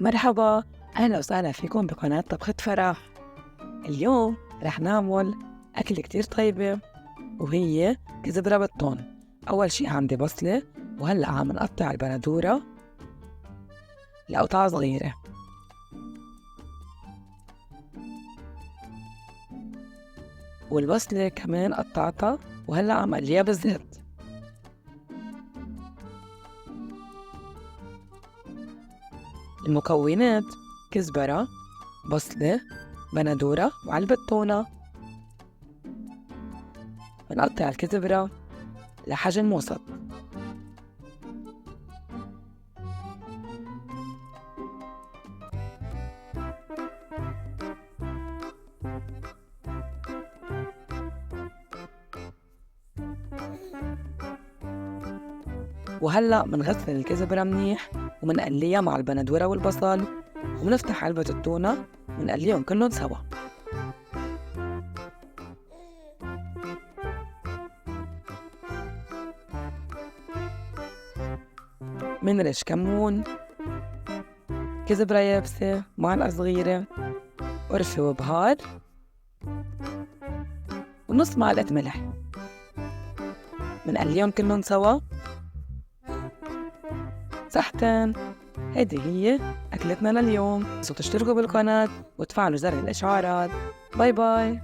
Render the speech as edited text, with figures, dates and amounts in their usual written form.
مرحبا، أهلا وسهلا فيكم بقناة طبخة فرح. اليوم رح نعمل أكلة كتير طيبة وهي كزبرة بالثوم. أول شي عندي بصلة، وهلأ عم نقطع البندورة لقطع صغيرة، والبصلة كمان قطعتها وهلأ عم قليها بالزيت. المكونات: كزبرة، بصلة، بندورة، وعلبة تونة. بنقطع الكزبرة لحجم وسط، وهلأ منغسل الكزبرة منيح ومنقليها مع البندورة والبصل، ومنفتح علبة التونة ونقليهم كلهم سوا. منرش كمون، كزبرة يابسة، معلقة صغيرة، قرفة وبهار، ونص معلقة ملح. منقليهم كلهم سوا. صحتين. هيدي هي أكلتنا لليوم. تشتركوا بالقناة وتفعلوا زر الإشعارات. باي باي.